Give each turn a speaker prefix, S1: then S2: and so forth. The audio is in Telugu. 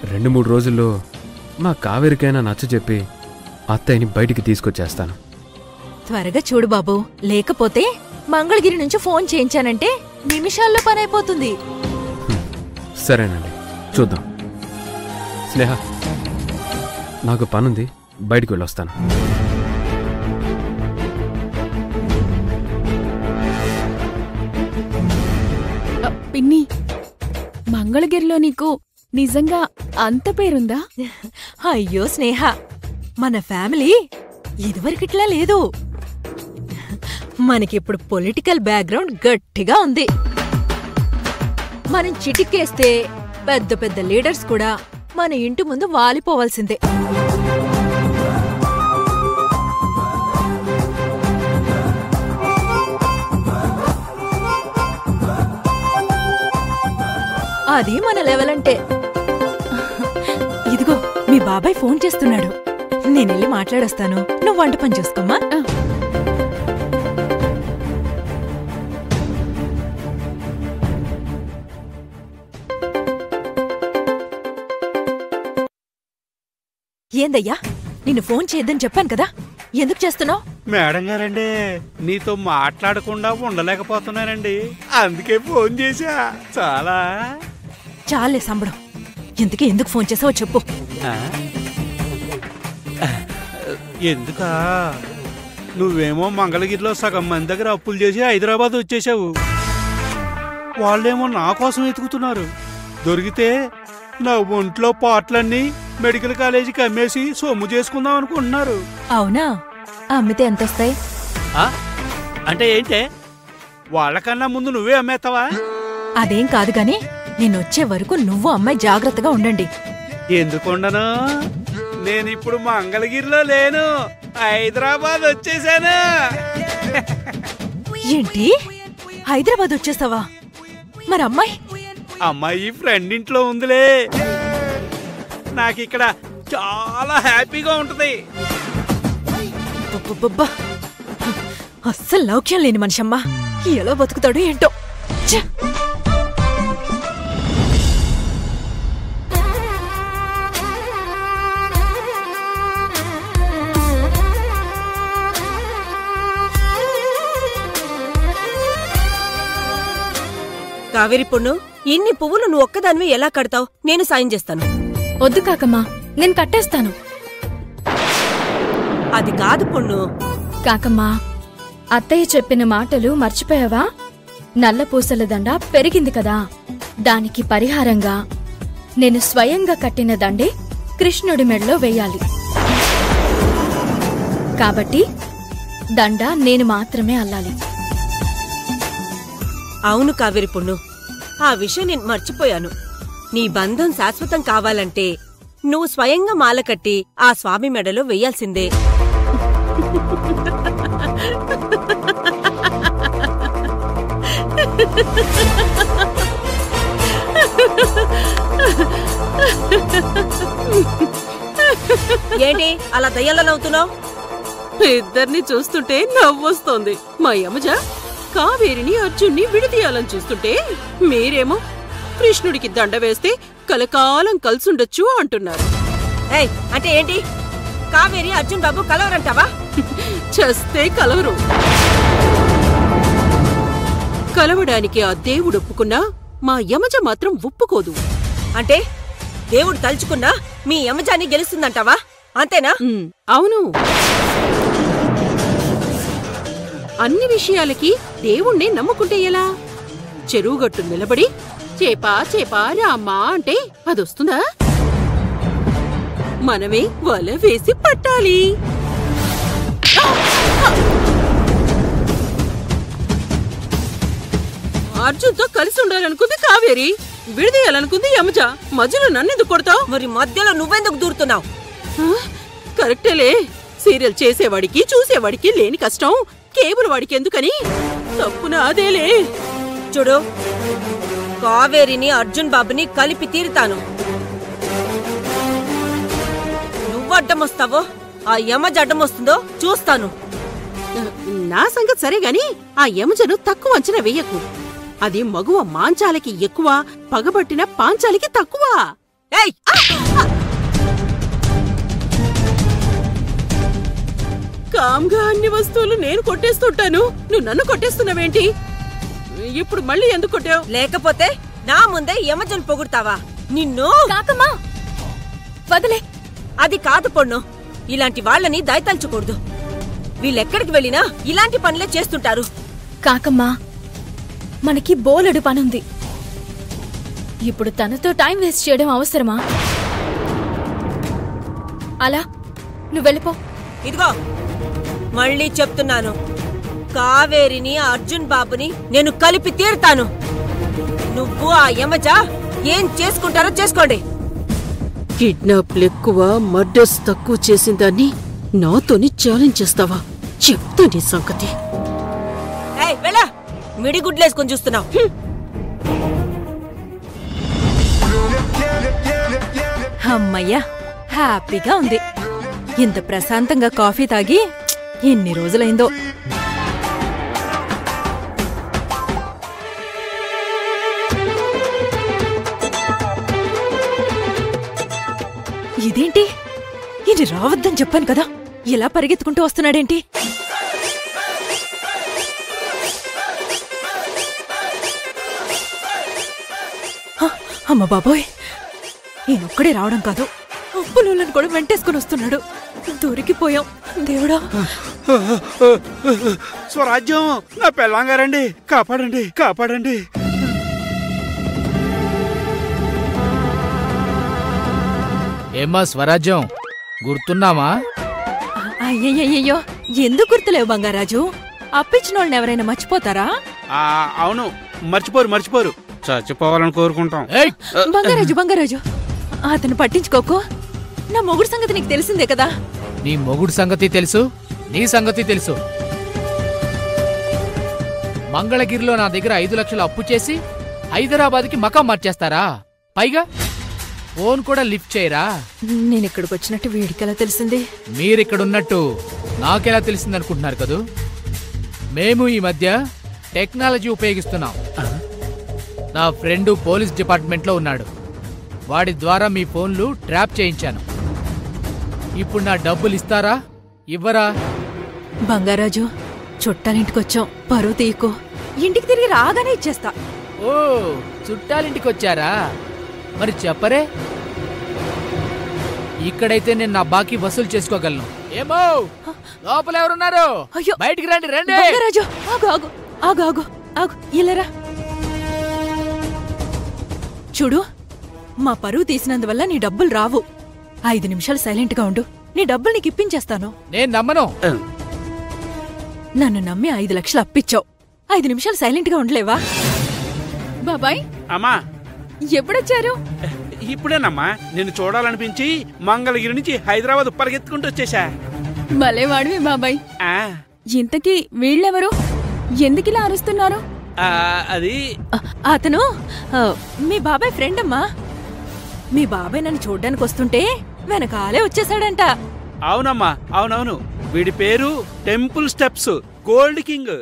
S1: 2-3 రోజుల్లో మా కావేరికైనా నచ్చజెప్పి అత్తయ్యని బయటికి తీసుకొచ్చేస్తాను.
S2: త్వరగా చూడు బాబు, లేకపోతే మంగళగిరి నుంచి ఫోన్ చేయించానంటే నిమిషాల్లో పని అయిపోతుంది.
S1: సరేనండి, చూద్దాం. స్నేహ, నాకు పనుంది, బయటికి వెళ్ళొస్తాను.
S3: పిన్ని, మంగళగిరిలో నీకు నిజంగా అంత పేరుందా?
S2: అయ్యో స్నేహ, మన ఫ్యామిలీ ఇదివరకిట్లా లేదు. మనకిప్పుడు పొలిటికల్ బ్యాక్గ్రౌండ్ గట్టిగా ఉంది. మనం చిటికేస్తే పెద్ద పెద్ద లీడర్స్ కూడా మన ఇంటి ముందు వాలిపోవాల్సిందే. అది మన లెవెల్ అంటే. ఇదిగో మీ బాబాయ్ ఫోన్ చేస్తున్నాడు, నేనెళ్ళి మాట్లాడొస్తాను. నువ్వు వంట పని చూసుకోమ్మా. ఏందయ్యా, నిన్ను ఫోన్ చేద్దని చెప్పాను కదా, ఎందుకు చేస్తున్నావు?
S4: మేడం గారండి, నీతో మాట్లాడకుండా ఉండలేకపోతున్నానండి, అందుకే ఫోన్ చేశా.
S2: చాలే సంబడం, ఎందుకు ఫోన్ చేసావో చెప్పు.
S4: ఎందుకా? నువ్వేమో మంగళగిరిలో సగం మంది దగ్గర అప్పులు చేసి హైదరాబాద్ వచ్చేసావు. వాళ్ళేమో నా కోసం వెతుకుతున్నారు. దొరికితే నా ఒంట్లో పాటలన్నీ మెడికల్ కాలేజీకి అమ్మేసి సొమ్ము చేసుకుందాం అనుకుంటున్నారు.
S2: అవునా? అమ్మితే ఎంత వస్తాయి?
S4: అంటే ఏంటే, వాళ్ళకన్నా ముందు నువ్వే అమ్మేస్తావా?
S2: అదేం కాదు గాని, నేనొచ్చే వరకు నువ్వు అమ్మాయి జాగ్రత్తగా ఉండండి.
S4: ఎందుకుండను? నేనిప్పుడు మంగళగిరిలో లేను, హైదరాబాద్ వచ్చేసాను.
S2: ఏంటి, హైదరాబాద్ వచ్చేస్తావా? మరి అమ్మాయి?
S4: అమ్మాయి ఫ్రెండ్ ఇంట్లో ఉందిలే. నాకిక్కడ చాలా హ్యాపీగా ఉంటది.
S2: అస్సలు లౌక్యం లేని మనిషమ్మా, ఎలా బతుకుతాడు ఏంటో.
S5: కావేరి పొన్ను, ఇన్ని పువ్వులు నువ్వు ఒక్కదానివి ఎలా కడతావు? నేను సాయం చేస్తాను.
S3: వద్దు కాకమ్మా, నేను కట్టేస్తాను.
S5: అది కాదు పొన్ను.
S3: కాకమ్మా, అత్తయ్య చెప్పిన మాటలు మర్చిపోయావా? నల్ల పూసల దండ పెరిగింది కదా, దానికి పరిహారంగా నేను స్వయంగా కట్టిన దండే కృష్ణుడి మెడలో వెయ్యాలి. కాబట్టి దండ నేను మాత్రమే అల్లాలి.
S5: అవును కావేరి పొన్ను, ఆ విషయం నేను మర్చిపోయాను. నీ బంధం శాశ్వతం కావాలంటే నువ్వు స్వయంగా మాల కట్టి ఆ స్వామి మెడలో వెయ్యాల్సిందే. ఏంటి అలా దయ్యాలా నవ్వుతున్నావు?
S6: ఇద్దరిని చూస్తుంటే నవ్వొస్తోంది. మా యమజ కావేరిని అర్జున్ని విడిదీయాలని చూస్తుంటే మీరేమో కృష్ణుడికి దండ వేస్తే కలకాలం కలుసుండొచ్చు అంటున్నారు.
S5: అంటే ఏంటి? కావేరి అర్జున్ బాబు కలవరంటావా?
S6: చస్తే కలవరు. కలవడానికి ఆ దేవుడు ఒప్పుకున్నా మా యమజ మాత్రం ఒప్పుకోదు.
S5: అంటే దేవుడు తలుచుకున్నా మీ యమజాన్ని గెలుస్తుందంటావా? అంతేనా?
S6: అవును. అన్ని విషయాలకి దేవుణ్ణి నమ్ముకుంటే ఎలా? చెరువుగట్టు నిలబడి చేపా చేపా రామ్మా అంటే అదొస్తుందా? మనమే వల వేసి పట్టాలి. అర్జున్తో కలిసి ఉండాలనుకుంది కావేరి, విడిదీయాలనుకుంది యమజ. మధ్యలో నన్నెందుకు కొడతావు?
S5: మరి మధ్యలో నువ్వెందుకు దూరుతున్నావు?
S6: కరెక్టేలే, సీరియల్ చేసేవాడికి చూసేవాడికి లేని కష్టం కేబుల్ వాడికి ఎందుకని? తప్పున అదేలే.
S5: చూడు, కావేరిని అర్జున్ బాబుని కలిపి తీరుతాను. నువ్వు అడ్డమొస్తావో ఆ యమజ అడ్డమొస్తుందో చూస్తాను.
S6: నా సంగతి సరే గాని ఆ యమజను తక్కువ అంచనా వెయ్యకు. అది మగువ మాంచాలకి ఎక్కువ, పగబట్టిన పాంచాలికి తక్కువ.
S5: ఏయ్!
S6: కామ్గా అన్ని వస్తువులు నేను కొట్టేస్తుంటాను, నువ్వు నన్ను కొట్టేస్తున్నావేంటి? ఇప్పుడు మళ్ళీ ఎందుకు కొట్టావు?
S5: లేకపోతే నా ముందే యమజన్ పొగుడతావా? నిన్ను
S3: కాకమ్మా వదిలే.
S5: అది కాదు పొన్ను, ఇలాంటి వాళ్ళని దయతల్చకూడదు. వీళ్ళెక్కడికి వెళ్ళినా ఇలాంటి పనులే చేస్తుంటారు.
S3: కాకమ్మా మనకి బోలెడు పనుంది. ఇప్పుడు తనతో టైం వేస్ట్ చేయడం అవసరమా? అలా నువ్వు వెళ్ళిపో.
S5: ఇదిగో మళ్ళీ చెప్తున్నాను, కావేరిని అర్జున్ బాబుని నేను కలిపి తీరుతాను. నువ్వు ఆ యమజ ఏం చేసుకుంటారో చేసుకోండి.
S6: కిడ్నాప్లు ఎక్కువ, మర్డర్స్ తక్కువ చేసిన దాన్ని నాతోని ఛాలెంజ్ చేస్తావా? చెప్తా నీ సంగతి.
S5: ఏయ్ వెళ్ళ, మిడిగుడ్లేసుకొని చూస్తున్నావు.
S2: అమ్మయ్యా, హ్యాపీగా ఉంది. ఇంత ప్రశాంతంగా కాఫీ తాగి ఎన్ని రోజులైందో. ఇదేంటి, ఇది రావద్దని చెప్పాను కదా, ఇలా పరిగెత్తుకుంటూ వస్తున్నాడేంటి? అమ్మ బాబోయ్, ఈయనొక్కడే రావడం కాదు, అప్పులోళ్ళని కూడా వెంటేసుకుని వస్తున్నాడు. దొరికిపోయాం దేవుడా.
S4: స్వరాజ్యం, నా పెళ్ళాంగారండి, కాపాడండి కాపాడండి.
S7: ఏమ్మా స్వరాజ్యం, గుర్తున్నామా?
S2: అయ్యయ్యో, ఎందుకు గుర్తులేవు బంగారాజు? అప్పిచ్చిన వాళ్ళని ఎవరైనా మర్చిపోతారా?
S4: అవును, మర్చిపోరు. చచ్చిపోవాలని కోరుకుంటాం.
S7: ఏయ్!
S2: బంగారాజు అతను పట్టించుకోకు. నా మొగుడు సంగతి నీకు తెలిసిందే కదా.
S7: నీ మొగుడు సంగతి తెలుసు, నీ సంగతి తెలుసు. మంగళగిరిలో నా దగ్గర 5 లక్షలు అప్పు చేసి హైదరాబాద్కి మకాం మార్చేస్తారా? పైగా ఫోన్ కూడా లిఫ్ట్ చేయరా?
S2: నేనిక్కడికి వచ్చినట్టు వీడికెలా తెలిసింది?
S7: మీరిక్కడున్నట్టు నాకెలా తెలిసిందనుకుంటున్నారు కదూ? మేము ఈ మధ్య టెక్నాలజీ ఉపయోగిస్తున్నాం. నా ఫ్రెండు పోలీస్ డిపార్ట్మెంట్లో ఉన్నాడు. వాడి ద్వారా మీ ఫోన్లు ట్రాప్ చేయించాను. ఇప్పుడు నా డబ్బులు ఇస్తారా, ఇవ్వరా?
S2: బంగారాజు, చుట్టాలింటికొచ్చాం, పరువు తీయకు. ఇంటికి తిరిగి రాగానే ఇచ్చేస్తా.
S7: ఓ, చుట్టాలింటికొచ్చారా? మరి చెప్పరే. ఇక్కడైతే నేను నా బాకీ వసూలు చేసుకోగలను. ఏమో, లోపల ఎవరున్నారు?
S2: అయ్యో,
S7: బయటికి రండి.
S2: బంగారాజు, ఆగు, ఇల్లరా. చూడు, మా పరువు తీసినందువల్ల నీ డబ్బులు రావు. 5 నిమిషాలు సైలెంట్ గా ఉండు, నీ డబ్బులు నీకు ఇప్పించేస్తాను.
S7: నేను నమ్మను.
S2: నన్ను నమ్మి 5 లక్షలు అప్పిచ్చావు. 5 నిమిషాలు సైలెంట్ గా ఉండలేవా? బాబాయ్,
S4: అమ్మా
S2: ఎప్పుడొచ్చారు?
S4: ఇప్పుడేనమ్మా, నిన్ను చూడాలనిపించి మంగళగిరి నుంచి హైదరాబాద్ పరిగెత్తుకుంటూ వచ్చేసా.
S8: భలేవాడివి బాబాయ్. ఇంతకీ వీళ్ళెవరు? ఎందుకిలా అరుస్తున్నారు?
S4: అది
S2: అతను మీ బాబాయ్ ఫ్రెండ్ అమ్మా. మీ బాబాయ్ నన్ను చూడ్డానికి వస్తుంటే వెనకాలే వచ్చేసాడంట.
S4: అవునమ్మా, అవునవును. వీడి పేరు టెంపుల్ స్టెప్స్ గోల్డ్ కింగ్.